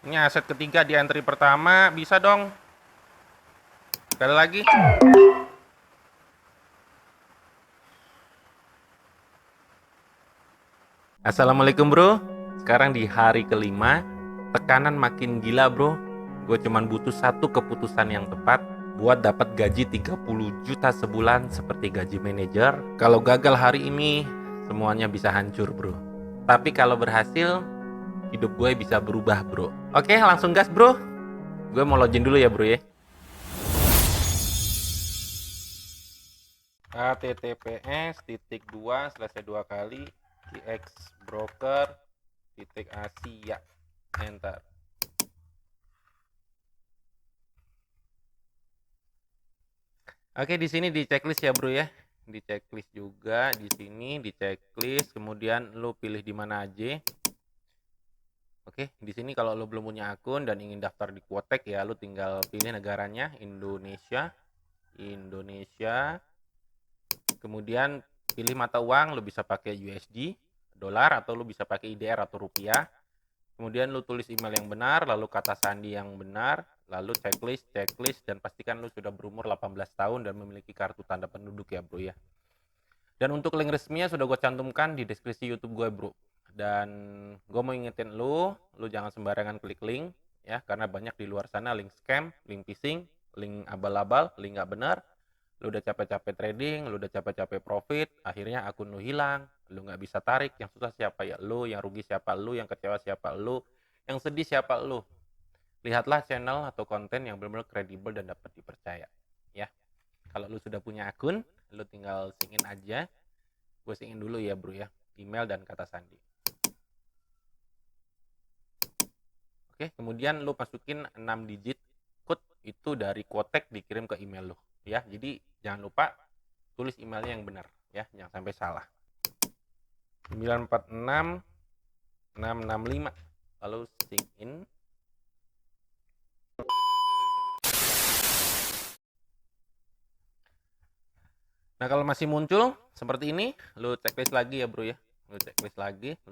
Ini aset ketiga di entry pertama, bisa dong. Sekali lagi. Assalamualaikum bro. Sekarang di hari kelima, tekanan makin gila bro. Gue cuman butuh satu keputusan yang tepat buat dapat gaji 30 juta sebulan seperti gaji manajer. Kalau gagal hari ini, semuanya bisa hancur bro. Tapi kalau berhasil, hidup gue bisa berubah bro. Oke, langsung gas bro. Gue mau login dulu ya bro ya. https://2 gxbroker.asia. Enter. Oke, di sini di checklist ya, Bro ya. Di checklist juga, di sini di checklist, kemudian lu pilih di mana aja. Oke, di sini kalau lu belum punya akun dan ingin daftar di Quotek ya, lu tinggal pilih negaranya Indonesia. Indonesia. Kemudian pilih mata uang, lu bisa pakai USD, dolar, atau lu bisa pakai IDR atau rupiah. Kemudian lu tulis email yang benar, lalu kata sandi yang benar, lalu checklist, dan pastikan lu sudah berumur 18 tahun dan memiliki kartu tanda penduduk ya bro ya. Dan untuk link resminya sudah gue cantumkan di deskripsi YouTube gue bro. Dan gue mau ingetin lu jangan sembarangan klik link ya, karena banyak di luar sana link scam, link phishing, link abal-abal, link nggak benar. Lu udah capek-capek trading, lu udah capek-capek profit, akhirnya akun lu hilang, lu nggak bisa tarik, yang susah siapa ya lu, yang rugi siapa lu, yang kecewa siapa lu, yang sedih siapa lu. Lihatlah channel atau konten yang benar-benar kredibel dan dapat dipercaya ya. Kalau lu sudah punya akun, lu tinggal sign in aja. Gue sign in dulu ya bro ya, email dan kata sandi. Oke, kemudian lu masukin 6 digit code itu dari Quotek dikirim ke email lu ya. Jadi jangan lupa tulis emailnya yang benar ya, jangan sampai salah. 946665, lalu sign in. Nah, kalau masih muncul seperti ini, lu checklist lagi ya bro ya. Lu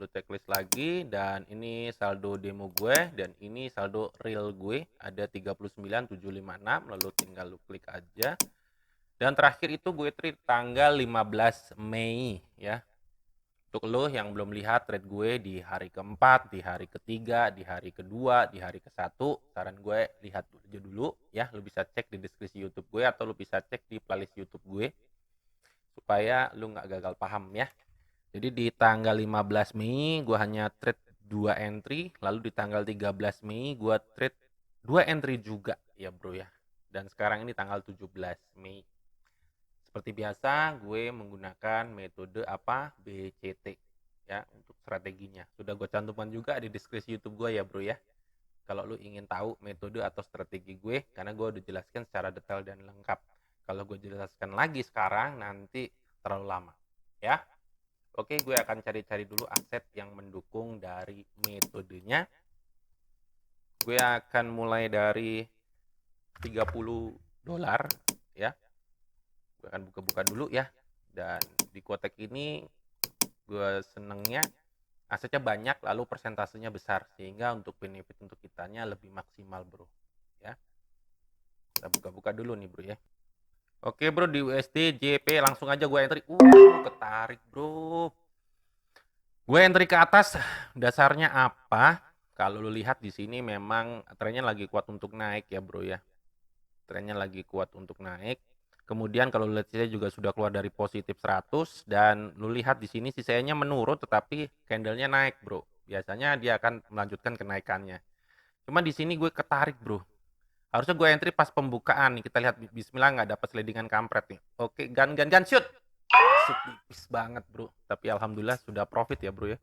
checklist lagi, dan ini saldo demo gue, dan ini saldo real gue, ada 39.756, lalu tinggal lu klik aja. Dan terakhir itu gue trade tanggal 15 Mei ya. Untuk lo yang belum lihat trade gue di hari keempat, di hari ketiga, di hari kedua, di hari ke-1, saran gue lihat aja dulu ya. Lo bisa cek di deskripsi YouTube gue atau lo bisa cek di playlist YouTube gue supaya lo nggak gagal paham ya. Jadi di tanggal 15 Mei gue hanya trade 2 entry, lalu di tanggal 13 Mei gue trade 2 entry juga ya bro ya. Dan sekarang ini tanggal 17 Mei. Seperti biasa, gue menggunakan metode apa? BCT ya untuk strateginya. Sudah gue cantumkan juga di deskripsi YouTube gue ya, Bro ya. Kalau lu ingin tahu metode atau strategi gue, karena gue udah jelaskan secara detail dan lengkap. Kalau gue jelaskan lagi sekarang, nanti terlalu lama. Ya. Oke, gue akan cari-cari dulu aset yang mendukung dari metodenya. Gue akan mulai dari 30 dolar ya. Gue akan buka-buka dulu ya. Dan di Quotek ini gue senengnya asetnya banyak lalu persentasenya besar, sehingga untuk benefit untuk kitanya lebih maksimal bro ya. Kita buka-buka dulu nih bro ya. Oke bro, di USD JP langsung aja gue entry. Ketarik bro. Gue entry ke atas, dasarnya apa? Kalau lu lihat di sini memang trennya lagi kuat untuk naik ya bro ya. Trennya lagi kuat untuk naik. Kemudian kalau lihat saya juga sudah keluar dari positif 100, dan lu lihat di sini sisanya menurun tetapi candlenya naik, Bro. Biasanya dia akan melanjutkan kenaikannya. Cuma di sini gue ketarik, Bro. Harusnya gue entry pas pembukaan nih. Kita lihat bismillah nggak dapat slidingan kampret nih. Oke, gan shoot. Tipis banget, Bro. Tapi alhamdulillah sudah profit ya, Bro ya.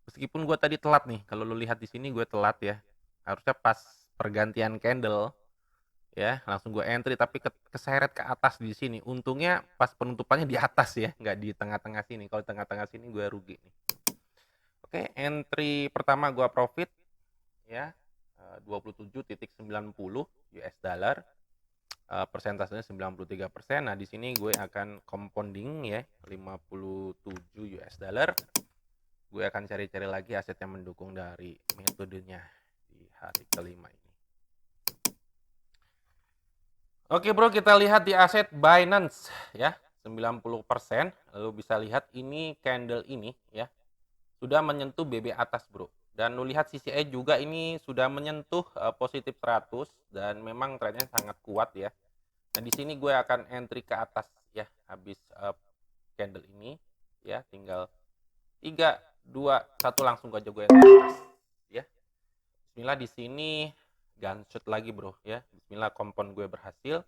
Meskipun gue tadi telat nih. Kalau lu lihat di sini gue telat ya. Harusnya pas pergantian candle ya langsung gue entry, tapi keseret ke atas di sini. Untungnya pas penutupannya di atas ya, nggak di tengah-tengah sini. Kalau tengah-tengah sini gue rugi nih. Oke, entry pertama gue profit ya, 27.90 US dollar, persentasenya 93%. Nah di sini gue akan compounding ya, 57 US dollar. Gue akan cari-cari lagi aset yang mendukung dari metodenya di hari kelima ini. Oke bro, kita lihat di aset Binance ya, 90%. Lalu bisa lihat ini candle ini ya, sudah menyentuh BB atas bro. Dan lu lihat CCI juga ini sudah menyentuh positif 100 dan memang trennya sangat kuat ya. Nah di sini gue akan entry ke atas ya, habis candle ini ya, tinggal 3, 2, 1 langsung aja gue entry ke atas ya. Bismillah, di sini gunshot lagi bro ya. Bismillah, kompon gue berhasil.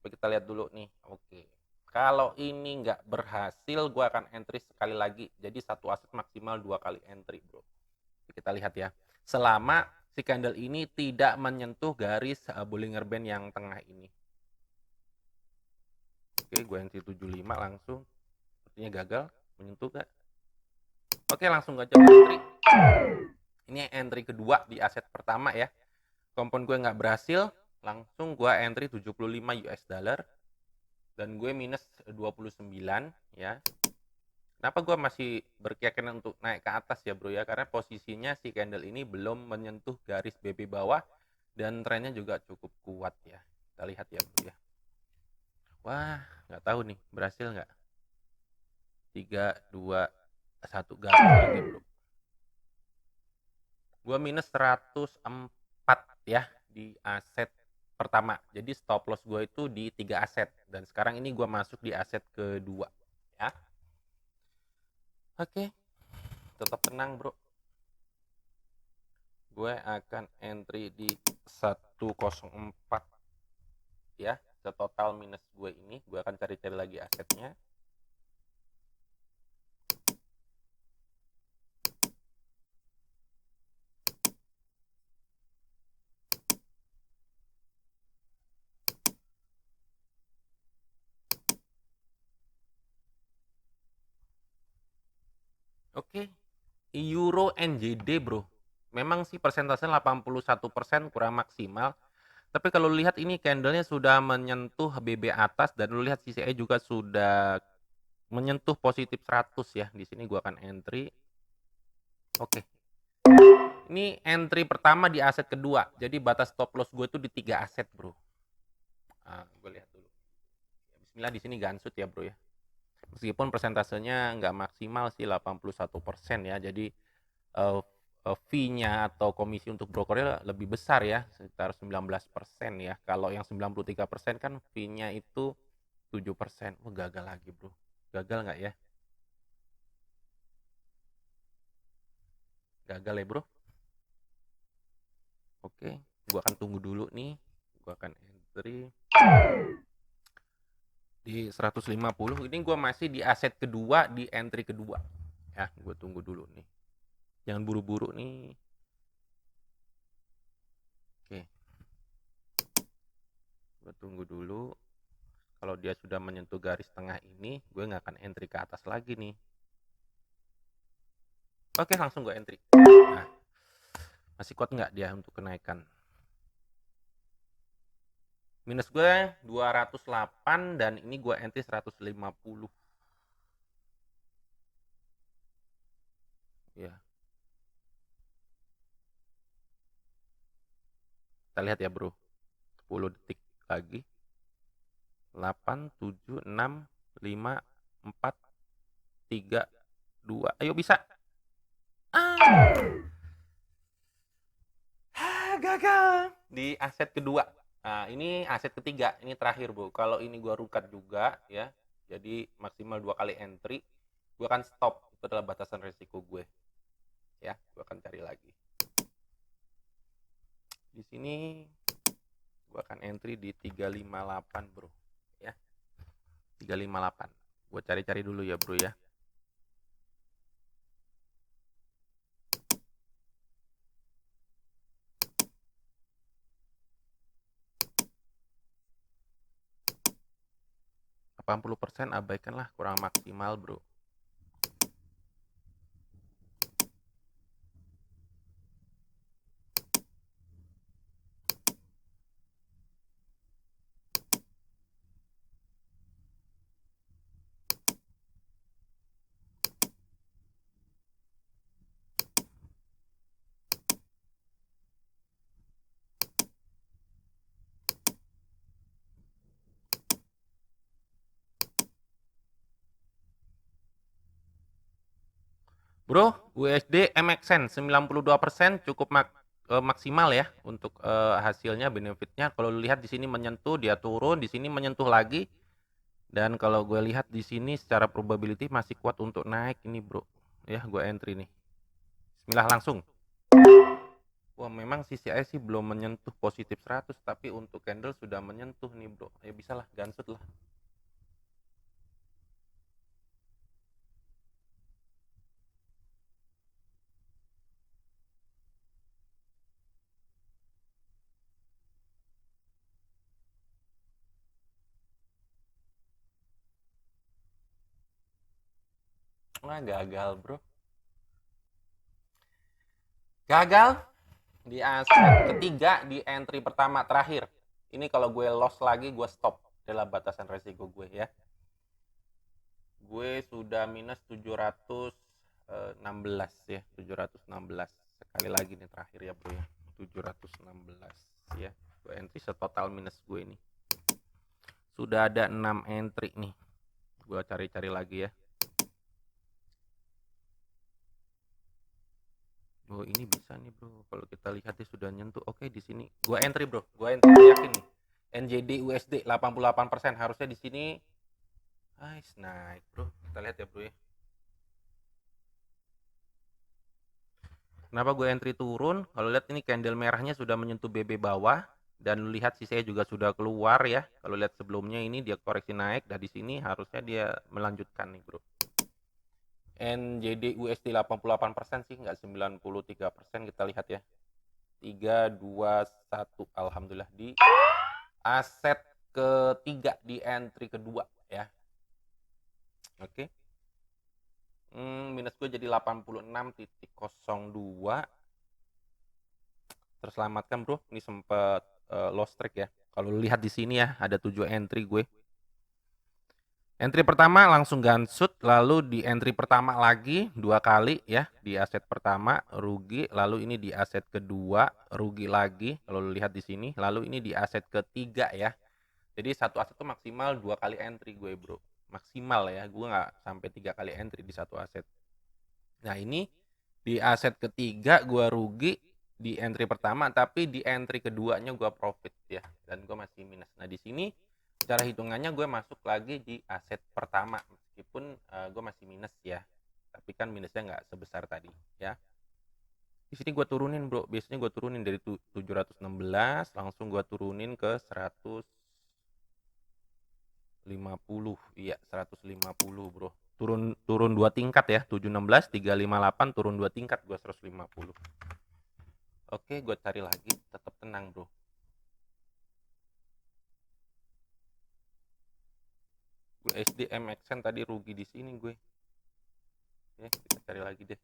Kita lihat dulu nih. Oke, kalau ini nggak berhasil, gue akan entry sekali lagi. Jadi satu aset maksimal 2 kali entry bro. Kita lihat ya, selama si candle ini tidak menyentuh garis Bollinger Band yang tengah ini. Oke, gue entry 75 langsung. Sepertinya gagal, menyentuh gak? Oke, langsung aja entry. Ini entry kedua di aset pertama ya. Kompon gue nggak berhasil, langsung gue entry 75 US dollar. Dan gue minus 29 ya. Kenapa gue masih berkeyakinan untuk naik ke atas ya bro ya, karena posisinya si candle ini belum menyentuh garis BB bawah dan trennya juga cukup kuat ya. Kita lihat ya bro ya. Wah, nggak tahu nih berhasil nggak. 3, 2, 1 garis lagi bro. Gue minus 104 ya di aset pertama. Jadi stop loss gue itu di 3 aset. Dan sekarang ini gue masuk di aset kedua ya. Oke, tetap tenang bro. Gue akan entry di 104 ya. Total minus gue ini, gue akan cari-cari lagi asetnya. Oke, Euro NZD bro. Memang sih persentasenya 81%, kurang maksimal. Tapi kalau lihat ini candlenya sudah menyentuh BB atas dan lu lihat CCI juga sudah menyentuh positif 100 ya. Di sini gua akan entry. Oke. Ini entry pertama di aset kedua. Jadi batas stop loss gue tuh di 3 aset, bro. Nah, gue lihat dulu. Bismillah, di sini gansut ya, bro ya. Meskipun persentasenya nggak maksimal sih 81% ya. Jadi fee-nya atau komisi untuk brokernya lebih besar ya, sekitar 19% ya. Kalau yang 93% kan fee-nya itu 7%. Oh, gagal lagi, bro. Gagal nggak ya? Gagal ya, bro. Oke, gua akan tunggu dulu nih. Gua akan entry di 150. Ini gua masih di aset kedua, di entry kedua. Ya, gue tunggu dulu nih. Jangan buru-buru nih. Oke. Gue tunggu dulu. Kalau dia sudah menyentuh garis tengah ini, gue nggak akan entry ke atas lagi nih. Oke, langsung gue entry. Nah, masih kuat nggak dia untuk kenaikan? Minus gue 208 dan ini gue entry 150. Ya. Kita lihat ya, bro. 10 detik lagi. 8, 7, 6, 5, 4, 3, 2. Ayo bisa. Gagal di aset kedua. Nah, ini aset ketiga, ini terakhir, bro. Kalau ini gua rukat juga ya, jadi maksimal 2 kali entry, gua akan stop. Itu adalah batasan resiko gue. Ya, gua akan cari lagi. Di sini gua akan entry di 358, bro. Ya. 358. Gua cari-cari dulu ya, bro ya. %, abaikanlah, kurang maksimal, bro. Bro, USD MXN 92% cukup maksimal ya untuk hasilnya, benefitnya. Kalau lihat di sini menyentuh, dia turun, di sini menyentuh lagi. Dan kalau gue lihat di sini secara probability masih kuat untuk naik ini, Bro. Ya, gue entry nih. Bismillah langsung. Wah, memang CCI sih belum menyentuh positif 100, tapi untuk candle sudah menyentuh nih, Bro. Ya bisa lah, gansut lah. Wah, gagal, Bro. Gagal di aset ketiga di entry pertama terakhir. Ini kalau gue loss lagi, gue stop dalam batasan resiko gue ya. Gue sudah minus 716 ya, 716. Sekali lagi nih terakhir ya, Bro ya. 716 ya. Gue entry setotal minus gue ini. Sudah ada 6 entry nih. Gue cari-cari lagi ya. Oh, ini bisa nih, Bro. Kalau kita lihat dia sudah nyentuh. Oke, di sini gue entry, Bro. Gue entry, yakin nih. NJD USD 88%, harusnya di sini nice, naik, Bro. Kita lihat ya, Bro ya. Kenapa gue entry turun? Kalau lihat ini candle merahnya sudah menyentuh BB bawah, dan lihat sisanya juga sudah keluar ya. Kalau lihat sebelumnya ini dia koreksi naik, dan di sini harusnya dia melanjutkan nih, Bro. NJD USD 88% sih, nggak 93%, kita lihat ya. 3, 2, 1, alhamdulillah di aset ketiga, di entry kedua ya. Oke. Minus gue jadi 86.02. Terselamatkan, Bro. Ini sempat lost track ya. Kalau lihat di sini ya, ada 7 entry gue. Entry pertama langsung gansut, lalu di entry pertama lagi 2 kali ya, di aset pertama rugi, lalu ini di aset kedua rugi lagi kalau lihat di sini, lalu ini di aset ketiga ya. Jadi satu aset tuh maksimal 2 kali entry gue, Bro. Maksimal ya, gue nggak sampai 3 kali entry di satu aset. Nah, ini di aset ketiga gue rugi di entry pertama, tapi di entry keduanya gue profit ya, dan gue masih minus. Nah, di sini secara hitungannya gue masuk lagi di aset pertama, meskipun gue masih minus ya, tapi kan minusnya nggak sebesar tadi ya. Di sini gue turunin, Bro. Biasanya gue turunin dari 716 langsung gue turunin ke 150. Iya, 150, Bro. Turun 2 tingkat ya, 716, 358, turun 2 tingkat gue 150. Oke, gue cari lagi, tetap tenang, Bro. Gue SDM Action tadi rugi di sini gue. Ya, kita cari lagi deh.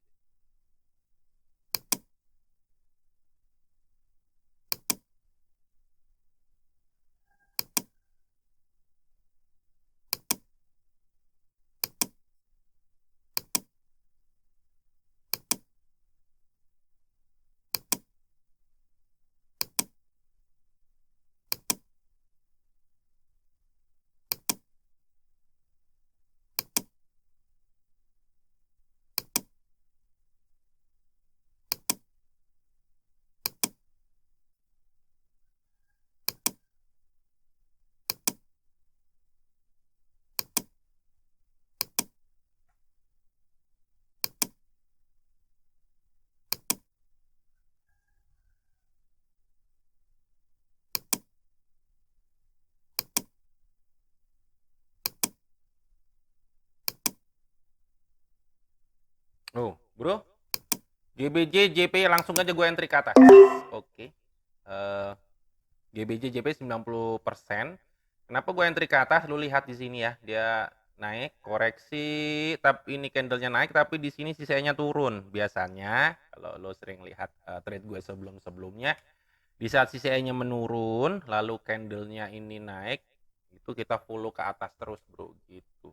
Oh, Bro. GBJ JP langsung aja gue entry ke atas. Oke. GBJ JP 90%. Kenapa gue entry ke atas? Lu lihat di sini ya, dia naik, koreksi, tapi ini candlenya naik, tapi di sini sisanya turun. Biasanya kalau lo sering lihat trade gue sebelum-sebelumnya, di saat sisanya menurun, lalu candlenya ini naik, itu kita follow ke atas terus, Bro, gitu.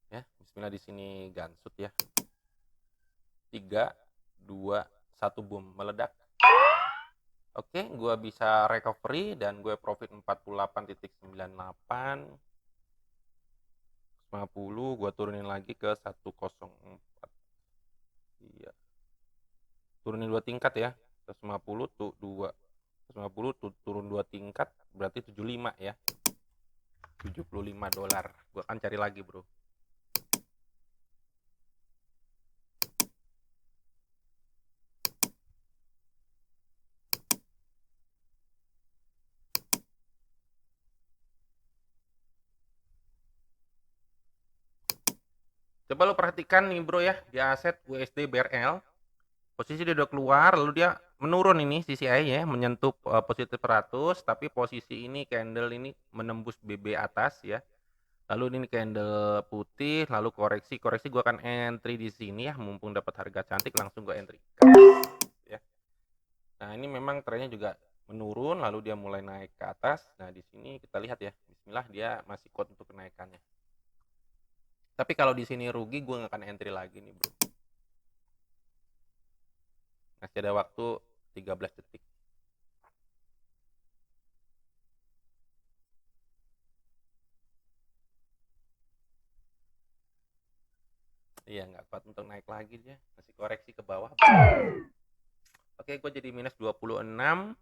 Ya, bismillah di sini gansut ya. 3, 2, 1, boom, meledak. Oke, gue bisa recovery dan gue profit 48.98. 50, gue turunin lagi ke 104. Iya. Turunin 2 tingkat ya. 150 tuh 2. 150 tuh turun 2 tingkat berarti 75 ya. $75. Gua akan cari lagi, Bro. Coba lo perhatikan nih, Bro ya, di aset USD BRL. Posisi dia udah keluar, lalu dia menurun ini CCI-nya menyentuh positif 100, tapi posisi ini candle ini menembus BB atas ya. Lalu ini candle putih, lalu koreksi. Koreksi gua akan entry di sini ya, mumpung dapat harga cantik langsung gua entry. Ya. Nah, ini memang trennya juga menurun, lalu dia mulai naik ke atas. Nah, di sini kita lihat ya, bismillah dia masih kuat untuk kenaikannya. Tapi kalau di sini rugi, gue nggak akan entry lagi nih, Bro. Masih ada waktu 13 detik. Iya, nggak kuat untuk naik lagi dia. Masih koreksi ke bawah. Oke, gue jadi minus 26.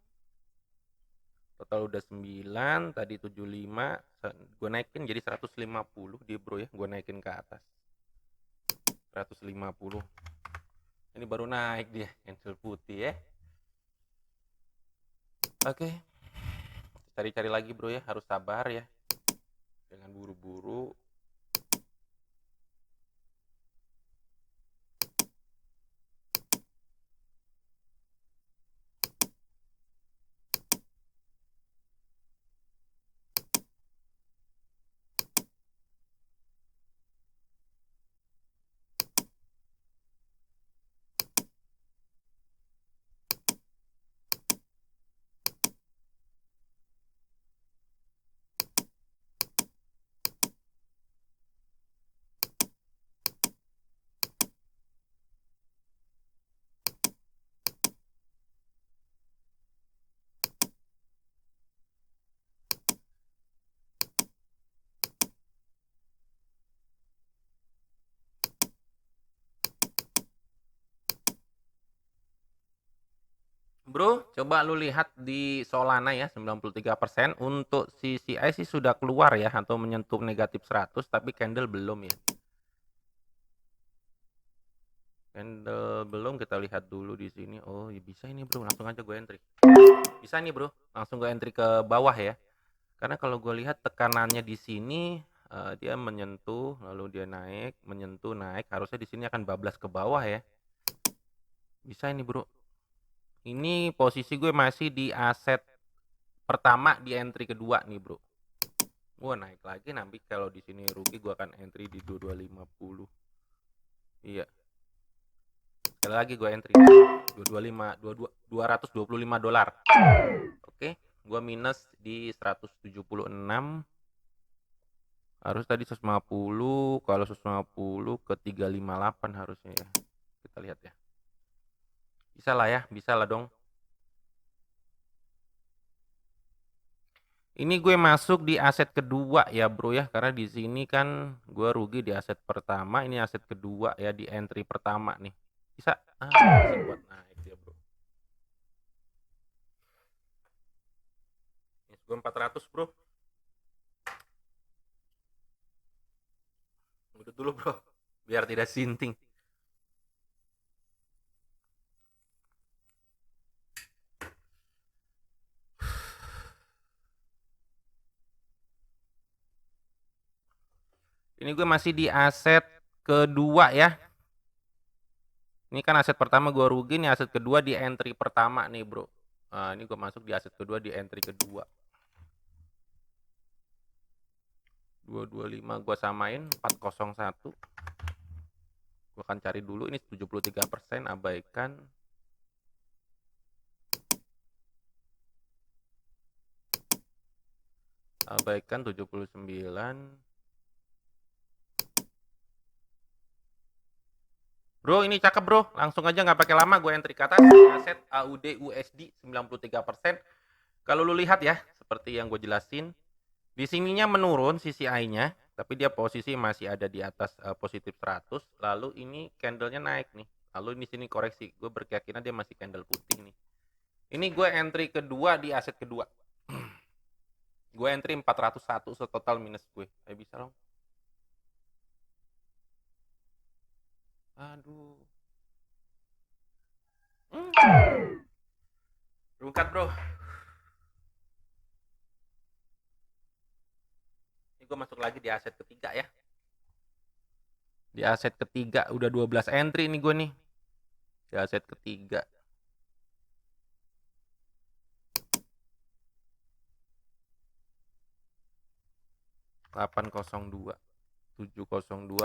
Total udah 9, tadi 75. Gue naikin jadi 150 dia, Bro ya. Gue naikin ke atas. 150. Ini baru naik dia, cancel putih ya. Oke. Cari-cari lagi, Bro ya. Harus sabar ya. Jangan buru-buru. Bro, coba lu lihat di Solana ya, 93%. Untuk CCI sih sudah keluar ya, atau menyentuh negatif 100, tapi candle belum ya. Candle belum, kita lihat dulu di sini. Oh, ya bisa ini, Bro. Langsung aja gue entry. Bisa nih, Bro. Langsung gue entry ke bawah ya. Karena kalau gue lihat tekanannya di sini, dia menyentuh, lalu dia naik, menyentuh, naik. Harusnya di sini akan bablas ke bawah ya. Bisa ini, Bro. Ini posisi gue masih di aset pertama, di entry kedua nih, Bro. Gue naik lagi, nanti kalau di sini rugi gue akan entry di 2250. Iya. Sekali lagi gue entry 225 $225. Oke, gue minus di 176. Harus tadi 150, kalau 150 ke 358 harusnya ya. Kita lihat ya. Bisa lah ya, bisa lah dong. Ini gue masuk di aset kedua ya, Bro ya, karena di sini kan gue rugi di aset pertama, ini aset kedua ya, di entry pertama nih. Bisa, masih kuat naik ya, Bro. Ini gue 400, Bro. Udah dulu, Bro, biar tidak sinting. Ini gue masih di aset kedua ya. Ini kan aset pertama gue rugi, nih aset kedua di entry pertama nih, Bro. Nah, ini gue masuk di aset kedua di entry kedua. 225 gue samain 401. Gue akan cari dulu, ini 73%, abaikan. Abaikan 79. Bro, ini cakep, Bro. Langsung aja nggak pakai lama gue entry ke atas. Aset AUD USD 93%. Kalau lu lihat ya, seperti yang gue jelasin, di sininya menurun CCI-nya, tapi dia posisi masih ada di atas positif 100. Lalu ini candlenya naik nih. Lalu di sini koreksi, gue berkeyakinan dia masih candle putih nih. Ini gue entry kedua di aset kedua. Gue entry 401 setotal minus gue. Bisa dong. Aduh. Rungkat bro. Ini gue masuk lagi di aset ketiga ya. Di aset ketiga udah 12 entry nih gue nih. Di aset ketiga. (802) 702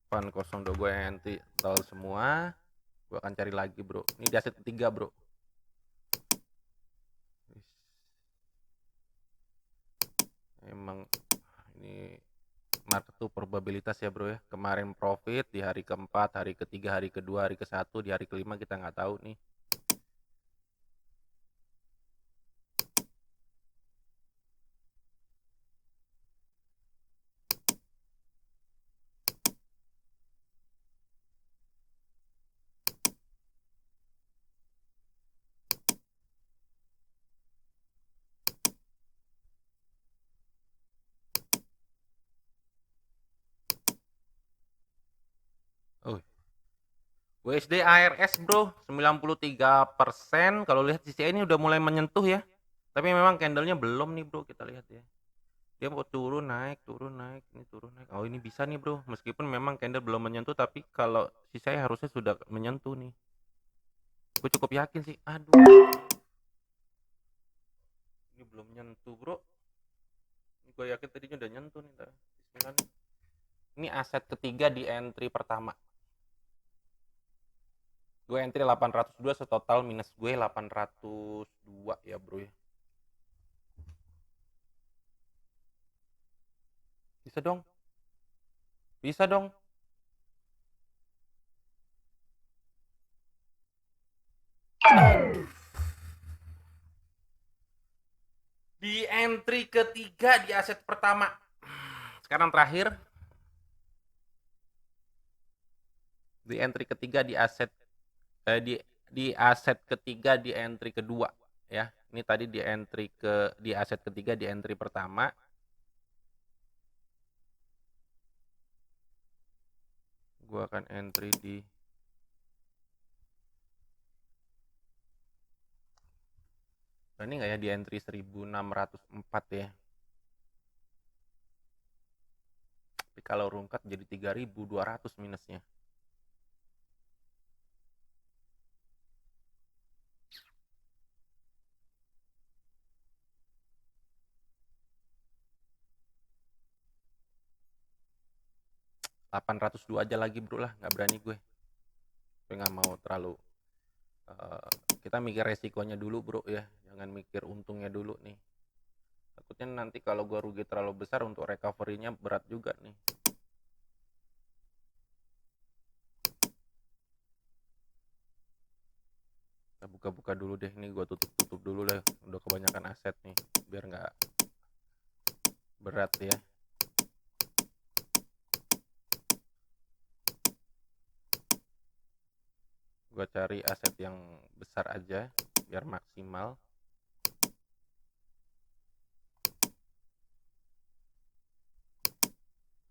802 gue entry total semua. Gue akan cari lagi bro. Ini di aset ketiga bro. Emang ini market tuh probabilitas ya bro ya. Kemarin profit di hari keempat, hari ketiga, hari kedua, hari ke-1, di hari kelima kita nggak tahu nih. Oh, USD ARS bro 93%. Kalau lihat CCI ini udah mulai menyentuh ya. Tapi memang candlenya belum nih bro, kita lihat ya. Dia mau turun naik, ini turun naik. Oh ini bisa nih bro, meskipun memang candle belum menyentuh, tapi kalau CCI harusnya sudah menyentuh nih. Gue cukup yakin sih. Aduh, ini belum nyentuh bro. Gue yakin tadinya udah nyentuh nih. Bismillah nih. Ini aset ketiga di entry pertama. Gue entry 802, setotal minus gue 802 ya bro ya. Bisa dong. Bisa dong. Di entry ketiga di aset pertama. Sekarang terakhir. Di entry ketiga di aset di aset ketiga di entry kedua ya. Ini tadi di aset ketiga di entry pertama. Gua akan entry di ini nggak ya, di entry 1604 ya. Tapi kalau rungkat jadi 3200 minusnya. (802) aja lagi bro lah, nggak berani gue. Gue nggak mau terlalu kita mikir resikonya dulu bro ya, jangan mikir untungnya dulu nih. Takutnya nanti kalau gue rugi terlalu besar, untuk recovery-nya berat juga nih. Kita buka-buka dulu deh, ini gue tutup dulu deh, udah kebanyakan aset nih, biar nggak berat ya. Gue cari aset yang besar aja biar maksimal.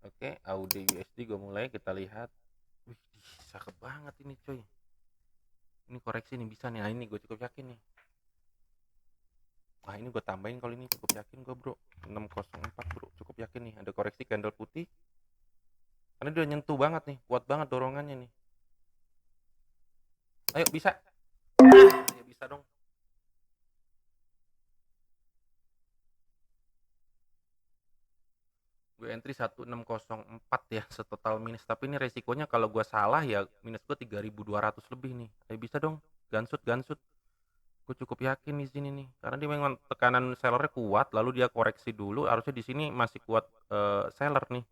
Oke, AUD USD gue mulai, kita lihat. Wih, cakep banget ini coy. Ini koreksi nih, bisa nih. Nah ini gue cukup yakin nih. Nah ini gue tambahin, kalau ini cukup yakin gue bro. 604 bro, cukup yakin nih. Ada koreksi candle putih. Karena dia udah nyentuh banget nih, kuat banget dorongannya nih. Ayo bisa. Ya bisa dong. Gue entry 1604 ya, setotal minus. Tapi ini resikonya kalau gue salah ya minus gue 3200 lebih nih. Ayo bisa dong. Gansut. Gue cukup yakin di sini nih, karena dia memang tekanan sellernya kuat, lalu dia koreksi dulu, harusnya di sini masih kuat seller nih.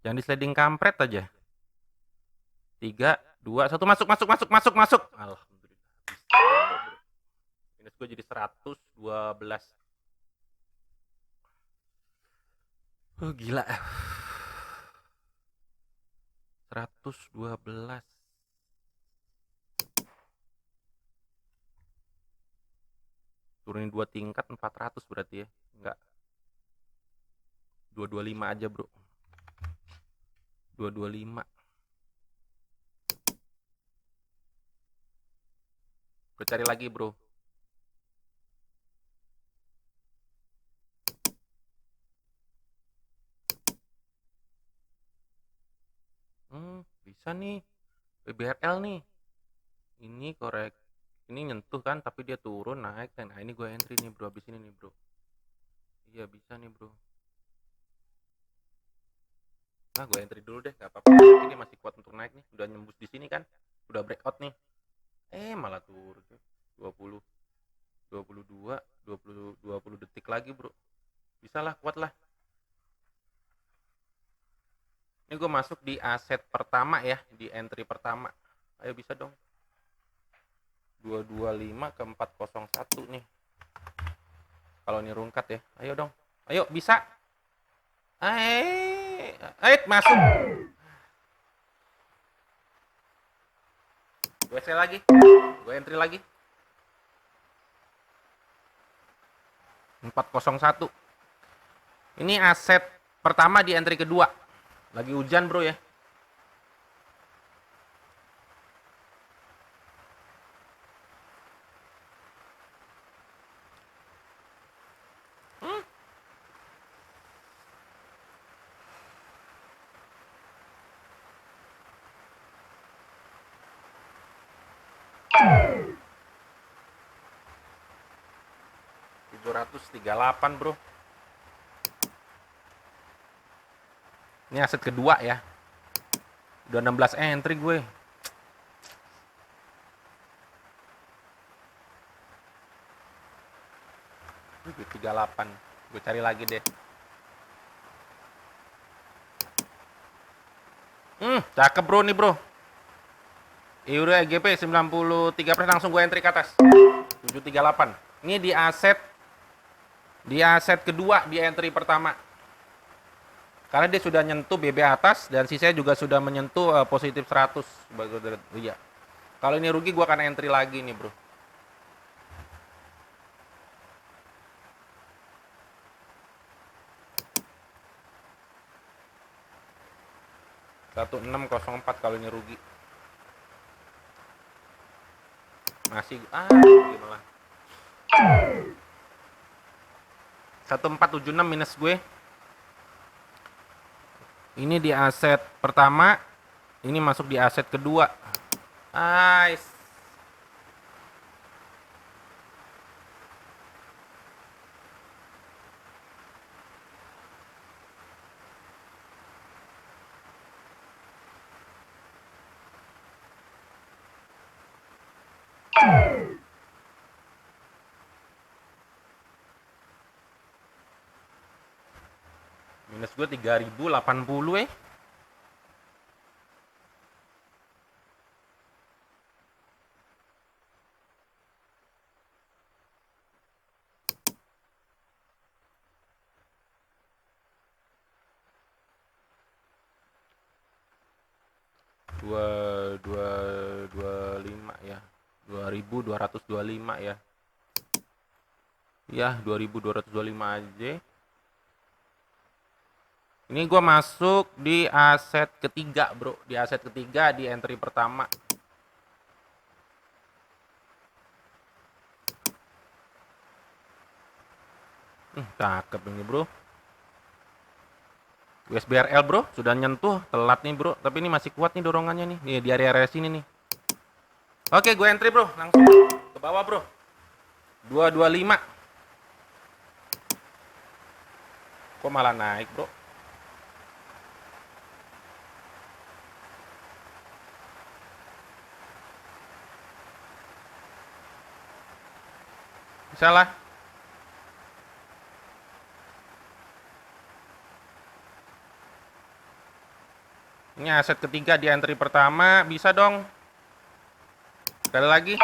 Jangan di sliding kampret aja. 3, 2, 1, masuk. Alhamdulillah. Minus gue jadi 112. Gila. 112. Turunin 2 tingkat 400 berarti ya. Enggak. 225 aja, Bro. 225. Gue cari lagi, Bro. Bisa nih. BBRL nih. Ini korek. Ini nyentuh kan, tapi dia turun naik. Nah, ini gue entry nih, Bro. Abis ini nih, Bro. Iya, bisa nih, Bro. Nah, gue entry dulu deh, gak apa-apa. Ini masih kuat untuk naik nih. Udah nyembus di sini kan. Udah breakout nih. Malah turun. 20, 22, 20 detik lagi, Bro. Bisa lah, kuat lah. Ini gue masuk di aset pertama ya, di entry pertama. Ayo bisa dong. 225 ke 401 nih. Kalau ini rungkat ya. Ayo dong. Ayo bisa. Masuk. Gue sell lagi. Gue entry lagi. 401. Ini aset pertama di entry kedua. Lagi hujan, Bro ya. Hmm. 738, Bro. Ini aset kedua ya. Udah 16 entry gue. Ini 38. Gue cari lagi deh. Cakep, Bro nih, Bro. Euro EGP 93% langsung gue entry ke atas. 738. Ini di aset kedua di entry pertama. Karena dia sudah nyentuh BB atas dan sisanya juga sudah menyentuh positif 100 sebagai iya. Kalau ini rugi gue akan entry lagi nih, Bro. .1604 kalau ini rugi. Masih rugi malah. 1476 minus gue. Ini di aset pertama, ini masuk di aset kedua. Nice. Minus gue 3080 . 225 ya. 2225 ya. Ya, 2225 aja. Ini gue masuk di aset ketiga, Bro. Di aset ketiga di entry pertama. Cakep ini, Bro. USBRL, Bro, sudah nyentuh, telat nih, Bro. Tapi ini masih kuat nih dorongannya nih. Nih di area-area sini nih. Oke, gue entry, Bro. Langsung ke bawah, Bro. 225. Kok malah naik, Bro? Bisa lah. Ini aset ketiga di entry pertama, bisa dong. Sekali lagi.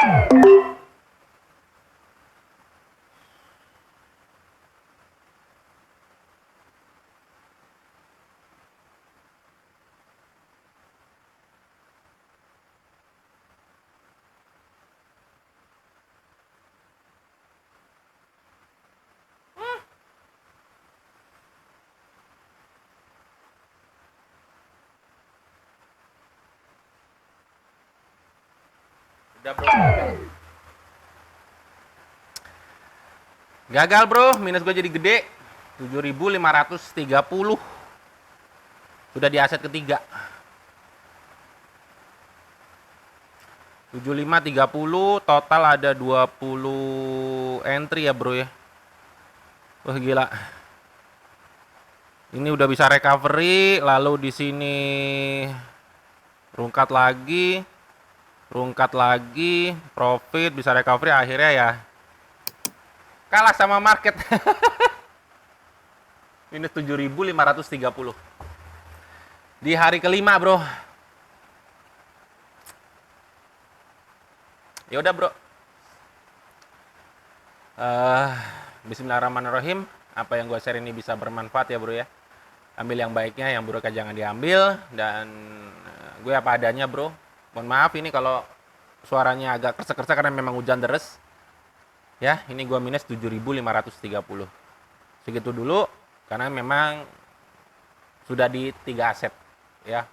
Udah bro. Gagal bro, minus gue jadi gede. 7.530. Sudah di aset ketiga. 7530, total ada 20 entry ya bro ya. Wah gila. Ini udah bisa recovery, lalu di sini rungkat lagi, profit, bisa recovery, akhirnya ya kalah sama market. Minus 7.530 di hari kelima bro. Ya udah bro. Bismillahirrahmanirrahim. Apa yang gue share ini bisa bermanfaat ya bro ya. Ambil yang baiknya, yang buruknya jangan diambil. Dan gue apa adanya bro. Mohon maaf ini kalau suaranya agak kresek-kresek karena memang hujan deres. Ya, ini gue minus 7.530. Segitu dulu karena memang sudah di 3 aset ya.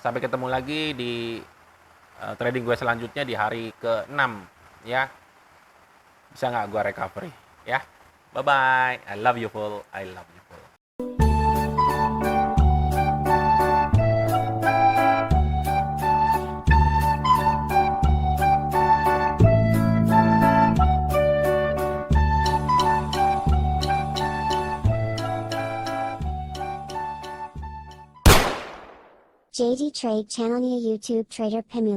Sampai ketemu lagi di trading gue selanjutnya di hari ke-6 ya. Bisa nggak gue recovery ya. Bye bye. I love you full. I love you full. JD Trade Channel Nia YouTube Trader Pemula.